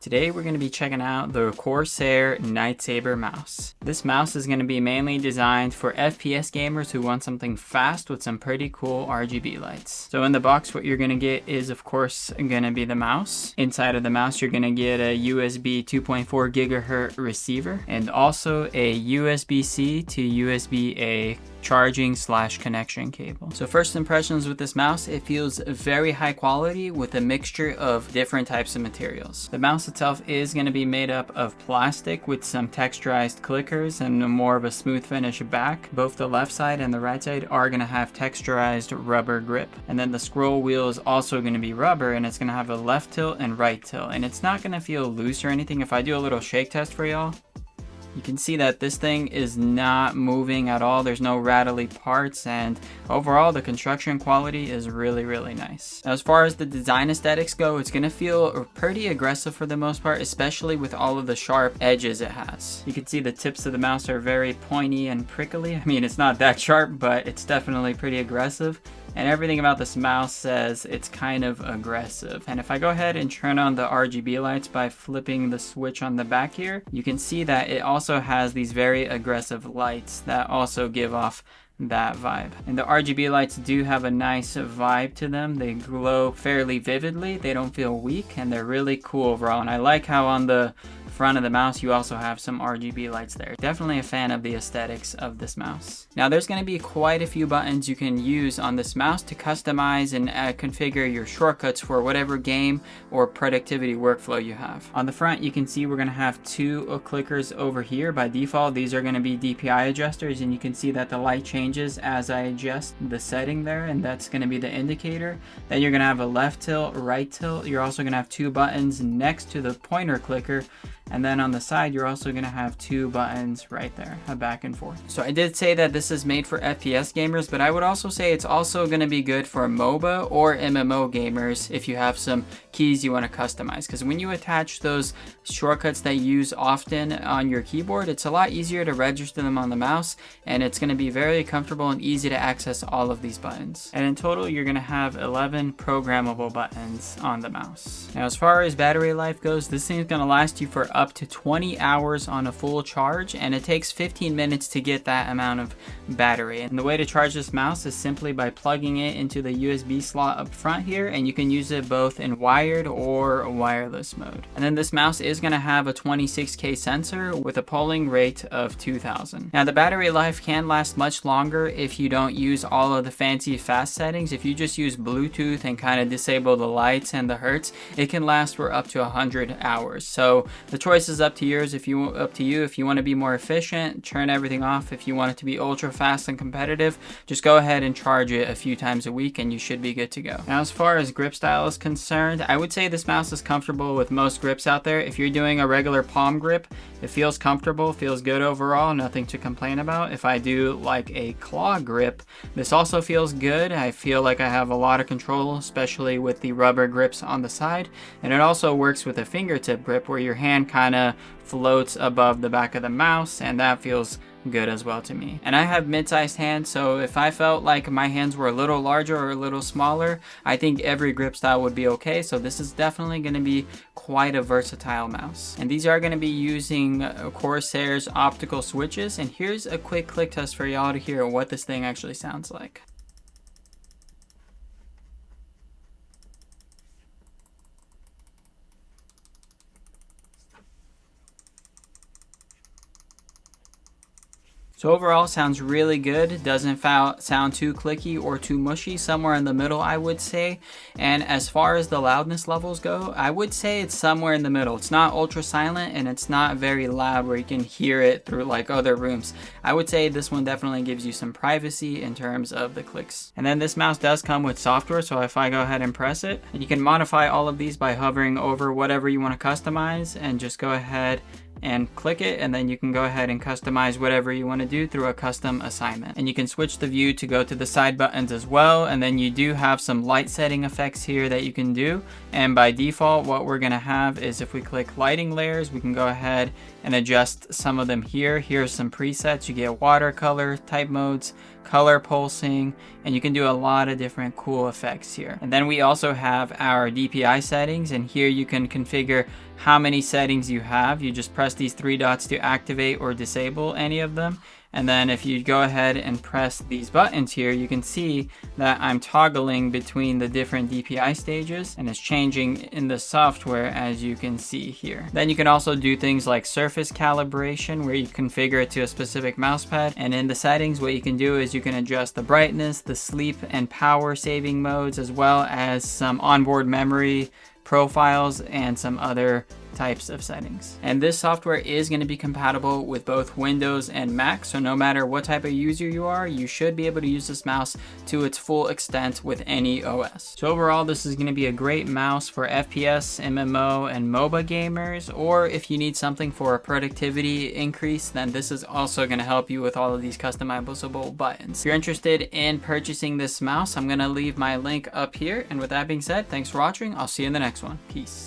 Today we're going to be checking out the Corsair NIGHTSABRE mouse. This mouse is going to be mainly designed for FPS gamers who want something fast with some pretty cool RGB lights. So in the box what you're going to get is of course going to be the mouse. Inside of the mouse you're going to get a USB 2.4 gigahertz receiver and also a USB-C to USB-A charging / connection cable. So first impressions with this mouse, it feels very high quality with a mixture of different types of materials. The mouse itself is going to be made up of plastic with some texturized clickers and more of a smooth finish back. Both the left side and the right side are going to have texturized rubber grip. And then the scroll wheel is also going to be rubber, and it's going to have a left tilt and right tilt. And it's not going to feel loose or anything. If I do a little shake test for y'all, you can see that this thing is not moving at all. There's no rattly parts, and overall the construction quality is really nice. Now, as far as the design aesthetics go, it's going to feel pretty aggressive for the most part, especially with all of the sharp edges it has. You can see the tips of the mouse are very pointy and prickly. I mean, it's not that sharp, but it's definitely pretty aggressive. And everything about this mouse says it's kind of aggressive. And if I go ahead and turn on the RGB lights by flipping the switch on the back here, you can see that it also has these very aggressive lights that also give off that vibe. And the RGB lights do have a nice vibe to them. They glow fairly vividly. They don't feel weak, and they're really cool overall. And I like how on the front of the mouse you also have some RGB lights there. Definitely a fan of the aesthetics of this mouse. Now there's going to be quite a few buttons you can use on this mouse to customize and configure your shortcuts for whatever game or productivity workflow you have. On the front you can see we're going to have two clickers over here. By default these are going to be DPI adjusters, and you can see that the light changes as I adjust the setting there, and that's going to be the indicator. Then you're going to have a left tilt, right tilt. You're also going to have two buttons next to the pointer clicker. And then on the side, you're also going to have two buttons right there, a back and forth. So I did say that this is made for FPS gamers, but I would also say it's also going to be good for MOBA or MMO gamers if you have some keys you want to customize. Because when you attach those shortcuts that you use often on your keyboard, it's a lot easier to register them on the mouse, and it's going to be very comfortable and easy to access all of these buttons. And in total, you're going to have 11 programmable buttons on the mouse. Now, as far as battery life goes, this thing is going to last you for up to 20 hours on a full charge, and it takes 15 minutes to get that amount of battery. And the way to charge this mouse is simply by plugging it into the USB slot up front here, and you can use it both in wired or wireless mode. And then this mouse is going to have a 26K sensor with a polling rate of 2000. Now the battery life can last much longer if you don't use all of the fancy fast settings. If you just use Bluetooth and kind of disable the lights and the hertz, it can last for up to 100 hours. So the choice is up to yours. If you want to be more efficient, turn everything off. If you want it to be ultra fast and competitive, just go ahead and charge it a few times a week and you should be good to go. Now as far as grip style is concerned, I would say this mouse is comfortable with most grips out there. If you're doing a regular palm grip, it feels comfortable, feels good overall, nothing to complain about. If I do like a claw grip, this also feels good. I feel like I have a lot of control, especially with the rubber grips on the side. And it also works with a fingertip grip where your hand kind of floats above the back of the mouse, and that feels good as well to me. And I have mid-sized hands, so if I felt like my hands were a little larger or a little smaller, I think every grip style would be okay. So this is definitely going to be quite a versatile mouse. And these are going to be using Corsair's optical switches, and here's a quick click test for y'all to hear what this thing actually sounds like. So overall, sounds really good. It doesn't sound too clicky or too mushy, somewhere in the middle, I would say. And as far as the loudness levels go, I would say it's somewhere in the middle. It's not ultra silent and it's not very loud where you can hear it through like other rooms. I would say this one definitely gives you some privacy in terms of the clicks. And then this mouse does come with software, so if I go ahead and press it, and you can modify all of these by hovering over whatever you want to customize and just go ahead and click it, and then you can go ahead and customize whatever you want to do through a custom assignment. And you can switch the view to go to the side buttons as well, and then you do have some light setting effects here that you can do. And by default, what we're going to have is if we click lighting layers, we can go ahead and adjust some of them here. Here's some presets. You get watercolor type modes, color pulsing, and you can do a lot of different cool effects here. And then we also have our DPI settings, and here you can configure how many settings you have. You just press these three dots to activate or disable any of them. And then if you go ahead and press these buttons here, you can see that I'm toggling between the different DPI stages, and it's changing in the software as you can see here. Then you can also do things like surface calibration, where you configure it to a specific mousepad. And in the settings, what you can do is you can adjust the brightness, the sleep and power saving modes, as well as some onboard memory profiles and some other types of settings. And this software is going to be compatible with both Windows and Mac, so no matter what type of user you are, you should be able to use this mouse to its full extent with any OS. So overall, this is going to be a great mouse for FPS, MMO, and MOBA gamers, or if you need something for a productivity increase, then this is also going to help you with all of these customizable buttons. If you're interested in purchasing this mouse, I'm going to leave my link up here. And with that being said, thanks for watching. I'll see you in the next one. Peace.